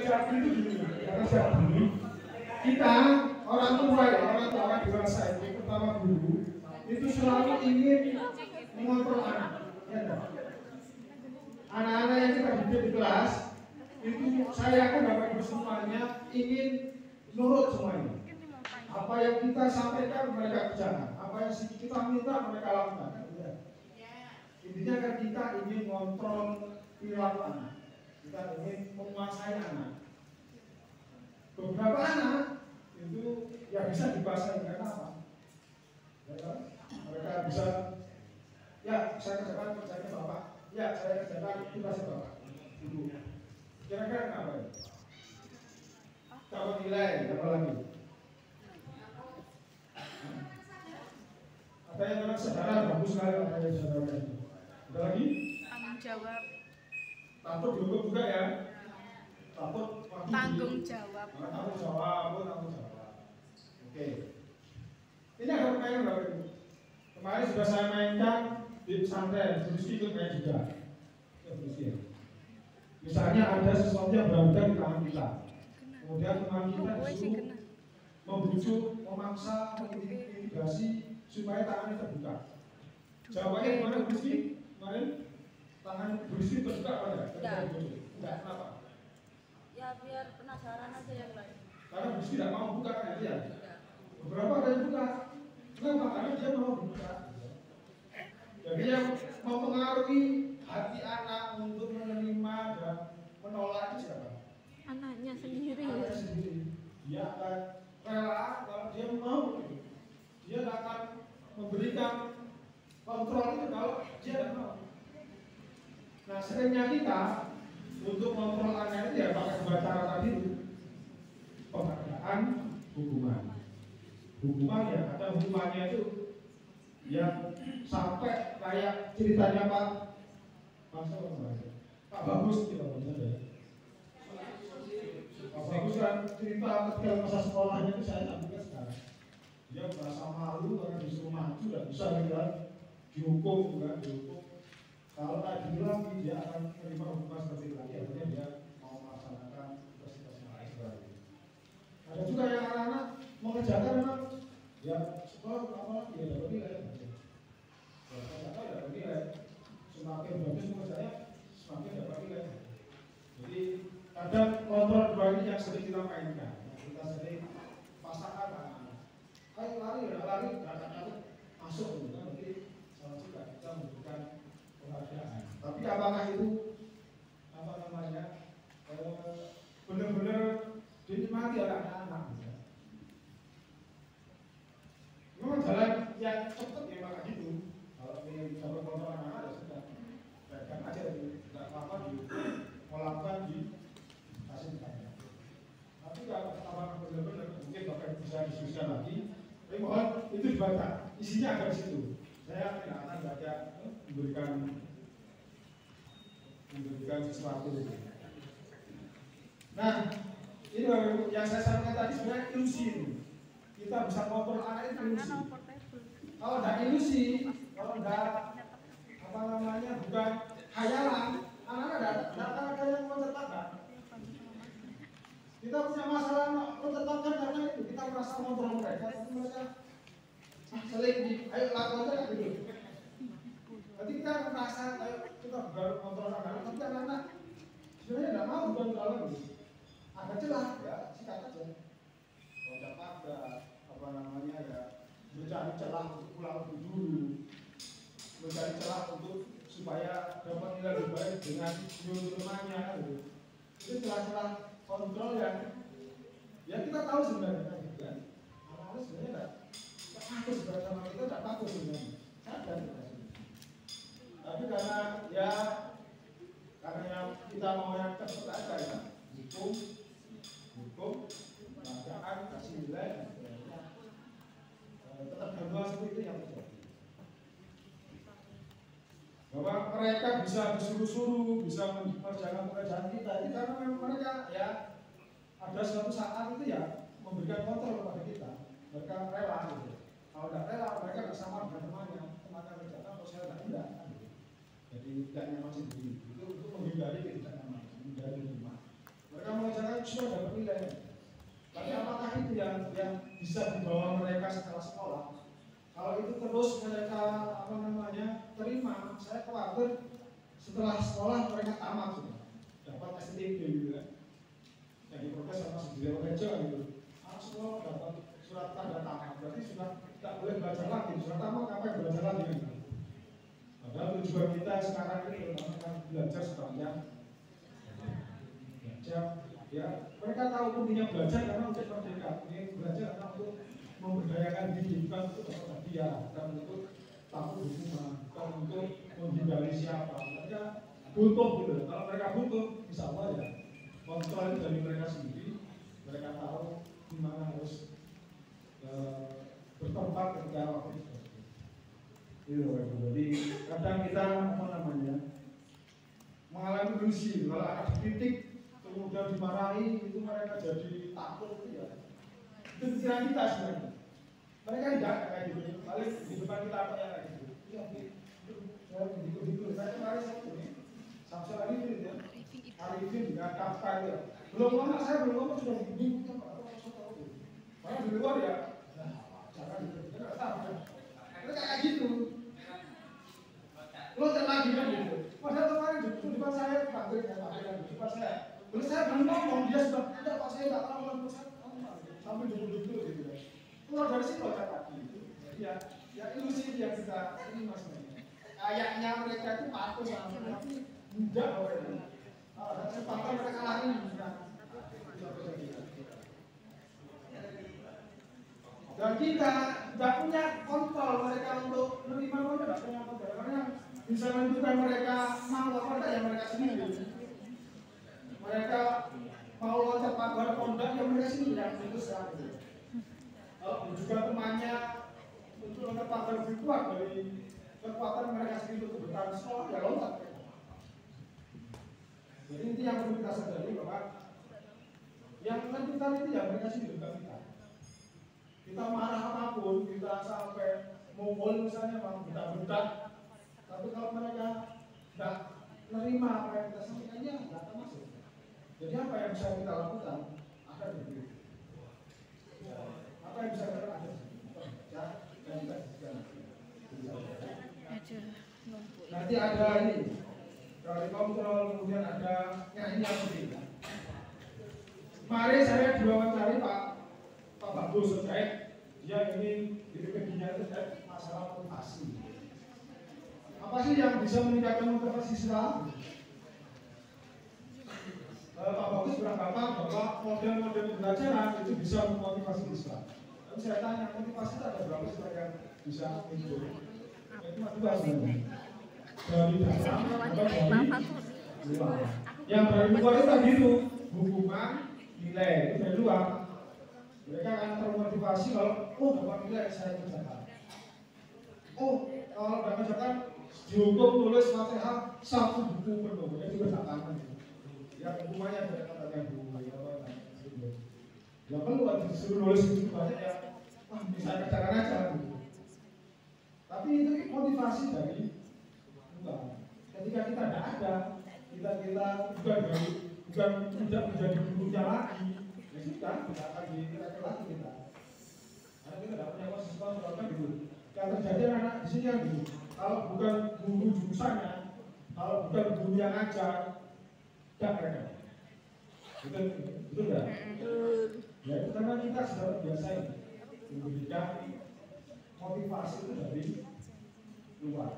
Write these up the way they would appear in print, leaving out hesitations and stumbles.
Jabri itu gini, karena Jabri kita orang tua ya, orang dewasa itu pertama guru itu selalu ingin mengontrol anak, ya kan? Anak-anak yang kita didik di kelas itu saya yakin Bapak Ibu semuanya ingin nurut semuanya. Apa yang kita sampaikan mereka kerjakan, apa yang kita minta mereka lakukan. Ya. Intinya kan kita ingin mengontrol perilaku anak, kita ingin menguasai anak. Beberapa anak itu ya bisa dikuasai karena apa? Ya, mereka bisa, ya saya kerjakan kerjanya Bapak, ya saya kerjakan tugasnya Bapak. Ibu. Kira-kira apa ya? Dapat nilai, apa lagi? Ada yang memang sederhana, bagus sekali ada yang sederhana. Ada lagi? Tanggung jawab. Takut dihukum juga ya? Takut Tanggung jawab. Tanggung jawab. Oke. Ini ada permainan Bapak Ibu. Kemarin sudah saya mainkan di pesantren, terus ikut main juga. Misalnya ada sesuatu yang berada di tangan kita, kemudian teman kita disuruh membujuk, memaksa, mengintimidasi supaya tangannya terbuka. Jawabannya gimana Bu Rizky? Kemarin tangan Bu Rizky terbuka apa enggak? Enggak. Kenapa? Ya biar penasaran aja yang lain. Karena Bu Rizky tidak mau buka kan ya? Beberapa ada yang buka. Kenapa? Karena dia mau buka. Jadi yang mempengaruhi hati anak untuk menerima dan menolak itu siapa? Anaknya sendiri. Anaknya sendiri. Dia akan rela kalau dia mau. Dia akan memberikan kontrol itu kalau dia tidak mau. Nah seringnya kita untuk mengontrol anak itu ya pakai dua cara tadi itu. Penghargaan, hukuman ya, ada hukumannya itu yang sampai kayak ceritanya Pak Bagus kita ya. Pak Bagus kan cerita ketika masa sekolahnya itu saya tak ingat sekarang. Dia merasa malu karena disuruh maju dan bisa dihukum kan, dihukum. Kalau tak dibilang dia akan menerima hukuman seperti itu lagi, akhirnya dia mau melaksanakan tugas-tugasnya lain. Ada juga yang anak-anak mengerjakan memang ya sekolah apa ya dapat nilai. Kalau dapat nilai, semakin bagus mengerjanya semakin dapat nilai. Jadi ada kontrol dua ini yang sering kita mainkan. Kita sering pasangkan anak-anak. Ayo lari, masuk kan nanti sama juga kita memberikan penghargaan. Tapi apakah itu apa namanya benar-benar dinikmati oleh anak-anak? Memang jalan yang cepat ya maka gitu. Kalau ingin dapat kontrol anak-anak ya sudah, biarkan aja tidak apa-apa melakukan di kasih ditanya. Tapi kalau apakah benar-benar mungkin Bapak bisa diskusikan lagi. Tapi mohon itu dibaca, isinya ada di situ. Saya tidak akan baca memberikan sesuatu. Nah, ini yang saya sampaikan tadi sebenarnya ilusi ini. Kita bisa kontrol anak itu ilusi. Kalau tidak ilusi, kalau tidak apa namanya bukan khayalan, anak-anak tidak akan ada yang menceritakan. Kita punya masalah menceritakan karena itu kita merasa kontrol mereka, tapi mereka seling di, ayo lakukan aja gitu. Nanti kita merasa ayo kita baru kontrol anak-anak, tapi anak-anak sebenarnya tidak mau bukan terlalu gitu. Agak celah ya, sikat aja. Loncat pada apa namanya ya, mencari celah untuk pulang lebih dulu, mencari celah untuk supaya dapat nilai lebih baik dengan nyuruh temannya gitu. Itu celah-celah kontrol yang kita tahu sebenarnya kan gitu kan. Anak-anak sebenarnya tidak takut sebenarnya sama kita, tidak takut sebenarnya. Sadar kita sih. Tapi karena kita mau yang cepat aja ya, hukum, penghargaan, kasih nilai, dan sebagainya. Tetap gangguan seperti itu yang terjadi. Bahwa mereka bisa disuruh-suruh, bisa mengerjakan pekerjaan kita, ini karena memang mereka ya ada suatu saat itu ya memberikan kontrol kepada kita. Mereka rela gitu. Kalau tidak rela, mereka tidak sama dengan temannya kerjakan atau saya tidak. Gitu. Jadi tidak nyaman sendiri. Itu untuk menghindari ketidaknyamanan, menghindari rumah. Mereka mengerjakan bisa dibawa mereka setelah sekolah. Kalau itu terus mereka terima, saya khawatir setelah sekolah mereka tamat sudah, dapat STB gitu kan. Yang diprotes sama Sudiro Rejo gitu. Anak sekolah dapat surat tanda tamat, berarti sudah tidak boleh belajar lagi. Surat tamat apa yang belajar lagi gitu. Padahal tujuan kita sekarang ini adalah belajar sepanjang belajar. Ya, mereka tahu pentingnya belajar karena untuk merdeka. Ini belajar karena untuk memberdayakan diri, bukan untuk dapat hadiah, bukan untuk takut hukuman, bukan untuk menghindari siapa. Mereka butuh gitu. Kalau mereka butuh, insya Allah ya kontrol itu dari mereka sendiri. Mereka tahu di mana harus bertempat ketika waktu itu. Jadi kadang kita mengalami ilusi kalau anak dikritik kemudian dimarahi itu mereka jadi takut ya. Itu pikiran kita sebenarnya. Mereka tidak kayak gitu. Paling di depan kita apa ya kayak gitu. Iya, saya begitu. Saya kemarin satu ini, Samsul lagi itu ya. Hari ini dengan daftar ya. Belum ngomong saya belum ngomong sudah bingung apa tahu. Malah di luar ya. Jangan gitu. Enggak tahu. Mereka kayak gitu. Lo lagi kan gitu. Padahal kemarin di depan saya panggil di depan saya. Terus saya belum ngomong dia sudah tidak pak saya nggak tahu sampai dulu gitu ya. Keluar dari situ aja tadi. Ya ilusi yang kita ini mas. Kayaknya mereka itu patuh sama tapi tidak mereka. Dan sepatah mereka lari dan kita tidak punya kontrol mereka untuk menerima mereka tidak punya kontrol karena bisa menentukan mereka mau apa yang mereka sendiri. Mereka mau loncat pagar pondok yang mereka sendiri yang memutuskan. Juga temannya untuk loncat pagar lebih kuat dari kekuatan mereka sendiri untuk bertahan sekolah ya loncat. Jadi itu yang perlu kita sadari bahwa yang menentukan itu ya mereka sendiri bukan kita. Kita marah apapun, kita sampai mongol misalnya mau bedak-bedak, tapi kalau mereka tidak menerima apa yang kita sampaikannya tidak akan masuk. Jadi apa yang bisa kita lakukan? Ada di diri. Apa yang bisa kita lakukan? Dan kita nanti ada ini dari kontrol, kemudian ada ini yang penting. Kemarin saya diwawancara Pak Bagus terkait dia ini dirinya terkait masalah motivasi. Apa sih yang bisa meningkatkan motivasi siswa? Pak Bagus beranggapan bahwa model-model pembelajaran itu bisa memotivasi siswa. Lalu saya tanya motivasi itu ada berapa siswa yang bisa muncul? Itu dua sebenarnya. Dari dalam atau dari luar. Yang dari luar itu tadi itu hukuman, nilai itu dari luar. Mereka akan termotivasi kalau dapat nilai saya kerjakan. Kalau dapat kerjakan dihukum tulis Fatihah 1 buku penuh, jadi kerjakan. Yang hukumannya dari kata-kata buku ya perlu disuruh nulis itu banyak ya. Bisa kerjakan aja gitu. Tapi itu motivasi dari luar. Ketika kita tidak ada, kita bukan tidak menjadi gurunya lagi. Ya sudah, tidak akan dikira lagi kita. Karena kita tidak punya konsistensi gitu. Yang terjadi anak di sini yang gitu. Kalau bukan guru jurusannya, kalau bukan guru yang ngajar, tidak mereka. Betul nggak? Ya itu karena kita sudah terbiasa memberikan motivasi itu dari luar.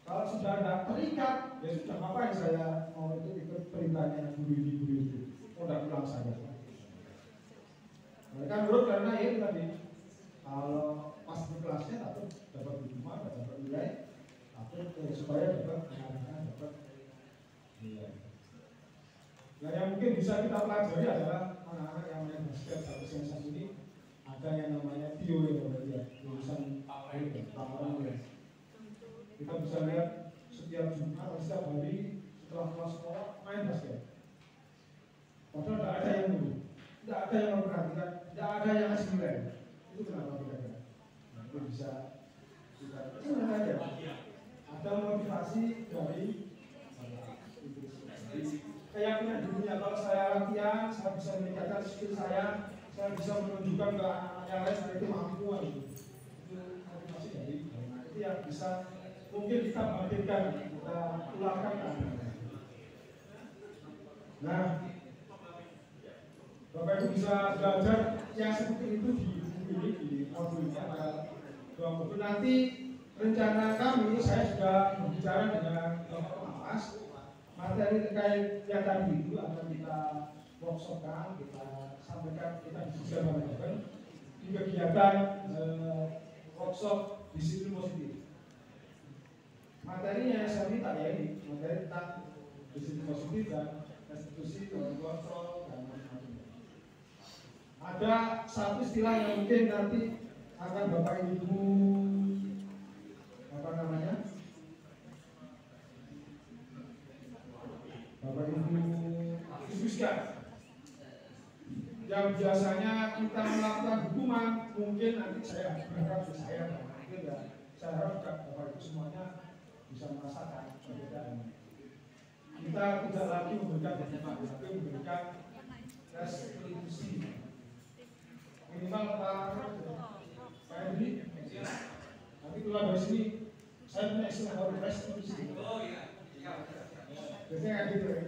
Kalau sudah tidak terikat, ya sudah apa yang saya mau itu ikut perintahnya guru itu. Udah pulang saja. Mereka nurut karena ya tadi kalau pas di kelasnya dapat hukuman, dapat nilai, supaya dapat pengarahan, dapat nilai. Nah yang mungkin bisa kita pelajari adalah anak-anak yang main basket satu ini ada yang namanya Tio ya, lulusan Tangerang ya. Kita bisa lihat setiap Jumat atau setiap hari setelah kelas sekolah main basket. Padahal tidak ada yang dulu, tidak ada yang memperhatikan, tidak ada yang ngasih nilai. Itu kenapa kira-kira? Nah, itu bisa kita aja. Ada motivasi dari keyakinan dirinya kalau saya latihan, saya bisa meningkatkan skill saya, saya bisa menunjukkan ke anak-anak yang lain saya itu mampu gitu. Itu motivasi dari itu yang bisa mungkin kita bangkitkan, kita tularkan ke anak-anak. Nah, Bapak Ibu bisa belajar yang seperti itu di buku ini, di modulnya pada 2 modul. Nanti rencana kami, saya sudah berbicara dengan Bapak Pengawas, materi terkait yang tadi itu akan kita workshopkan, kita sampaikan, kita diskusikan bareng-bareng di kegiatan workshop disiplin positif. Materinya saya minta ya ini, materi tentang disiplin positif dan restitusi, kontrol dan macam-macam. Ada satu istilah yang mungkin nanti akan Bapak Ibu apa namanya? Bapak Ibu diskusikan. Yang biasanya kita melakukan hukuman, mungkin nanti saya berharap saya mungkin ya, saya harap Bapak Ibu semuanya bisa merasakan perbedaan. Kita tidak lagi memberikan hukuman, tapi memberikan restitusi. Minimal kayak ini, nanti keluar dari sini, saya punya istilah baru restitusi. Biasanya kayak gitu ya.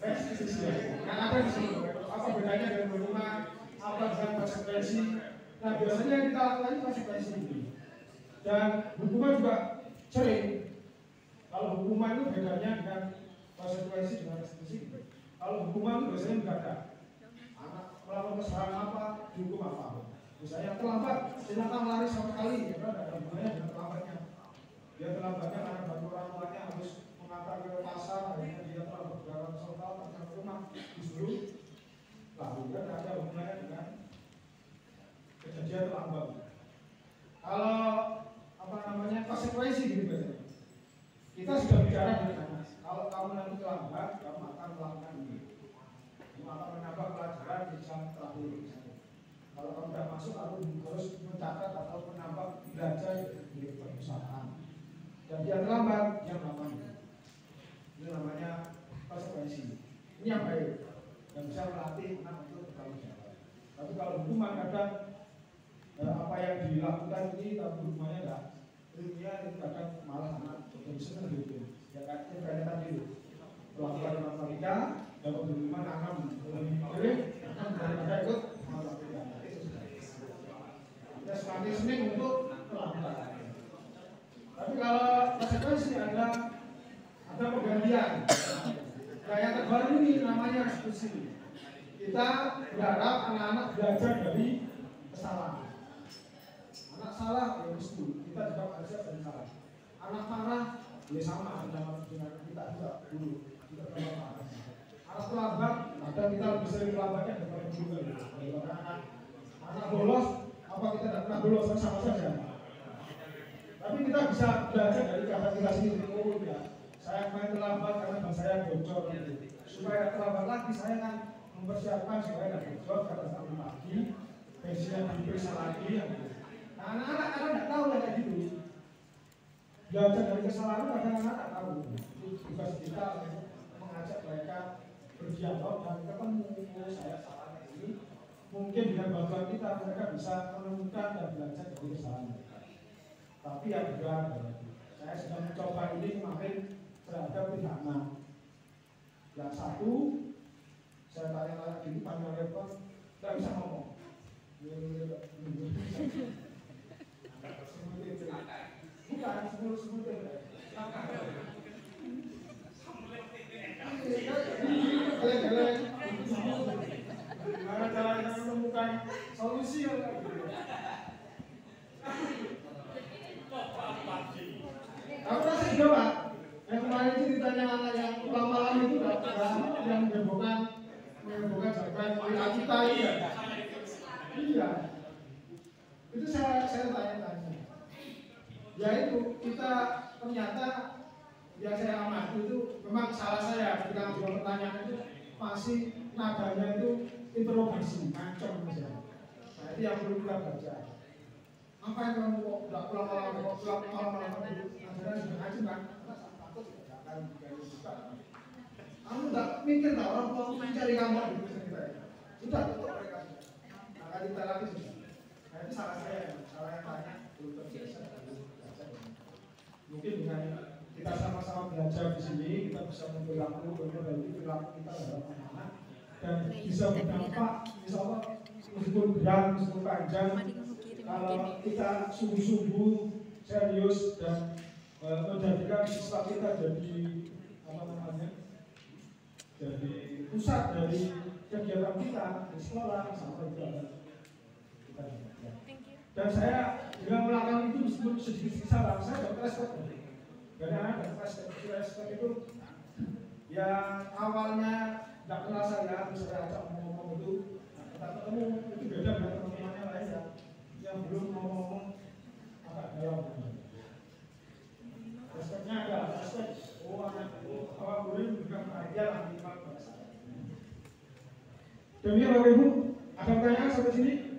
Restitusi. Yang ada di sini, apa bedanya dengan hukuman, apa dengan konsekuensi? Nah biasanya yang kita lakukan itu konsekuensi ini. Dan hukuman juga sering. Kalau hukuman itu bedanya dengan konsekuensi dengan restitusi. Kalau hukuman itu biasanya mendadak. Anak melakukan kesalahan apa, dihukum apa. Misalnya terlambat, silakan lari 1 kali, ya kan ada hubungannya dengan terlambatnya. Dia terlambatnya karena bantu orang tuanya harus mengantar ke pasar, akhirnya dia terlambat berjalan soal ke rumah, disuruh lalu kan ada hubungannya dengan kejadian terlambat. Kalau apa namanya konsekuensi gitu biasanya. Kita sudah bicara dengan anak. Kalau kamu nanti terlambat, kamu akan melakukan ini. Kamu akan menambah pelajaran di jam terakhir. Kalau kamu tidak masuk, kamu harus mencatat atau menambah belajar di perusahaan. Dan dia terlambat, dia melakukan itu namanya konsekuensi. Ini yang baik, yang bisa melatih anak untuk bertanggung jawab. Tapi kalau hukuman kadang apa yang dilakukan ini, tapi hukumannya tidak ilmiah, itu kadang malah anak jadi senang gitu. Ya kayak tadi itu, melakukan matematika, dapat hukuman akan lebih daripada ikut matematika. Kita semakin senang untuk melakukan. Tapi kalau konsekuensi ada penggantian. Nah yang terbaru ini namanya restitusi. Kita berharap anak-anak belajar dari kesalahan. Anak salah ya restu. Kita juga belajar dari salah. Anak marah ya sama dengan kita juga dulu. Kita juga marah. Anak terlambat, kadang kita lebih sering terlambatnya daripada dulu. Anak bolos, apa kita tidak pernah bolos sama saja. Tapi kita bisa belajar dari kata kita sendiri. Oh ya, saya main terlambat karena ban saya bocor. Supaya terlambat lagi, saya kan mempersiapkan supaya tidak bocor pada saat pagi. Bensinnya diperiksa lagi. Nah, anak-anak karena tidak tahu kayak gitu. Belajar dari kesalahan kadang anak tidak tahu. Tugas kita mengajak mereka berdialog dan ketemu. Saya salah ini. Mungkin dengan bantuan kita mereka bisa menemukan dan belajar dari kesalahan mereka. Tapi yang berat, saya sudah mencoba ini kemarin terhadap pihak 6. Yang satu, saya tanya-tanya gini, panjang lebar, tidak bisa ngomong. Bukan, semut-semut. Gimana caranya menemukan solusi yang kayak gitu. Aku masih juga Pak, yang kemarin ceritanya anak yang malam itu yang menyembuhkan jawaban kita itu ya. Iya. Itu saya tanya-tanya. Ya itu kita ternyata yang saya amati itu memang salah saya ketika menjawab pertanyaan itu masih nadanya itu interogasi, ngancam saja. Nah itu yang perlu kita baca. Apa yang kamu kok tidak pulang malam dulu? Akhirnya sudah ngaji kan? Karena takut tidak akan juga. Kamu tidak mikir tak orang tua mencari kamu gitu cerita. sudah tutup mereka. Maka kita lagi sudah. Nah itu salah saya, salah yang banyak belum terbiasa. Mungkin dengan kita sama-sama belajar di sini, kita bisa memperlaku perilaku kita dalam anak dan bisa berdampak, insya Allah meskipun berat, meskipun panjang, kalau kita sungguh-sungguh serius dan menjadikan siswa kita jadi apa namanya, jadi pusat dari kegiatan kita di sekolah sama kita. Dan saya dengan melakukan itu meskipun sedikit salah, saya dapat respect. Karena dapat respect itu yang awalnya tidak kenal saya, saya ajak ngomong itu, kita ketemu itu beda dengan teman-temannya lain yang belum ngomong agak dalam. Respectnya ada, respect. Oh anak itu, awal boleh memberikan perhatian anti pada saya. Demikian Bapak Ibu, ada pertanyaan sampai sini?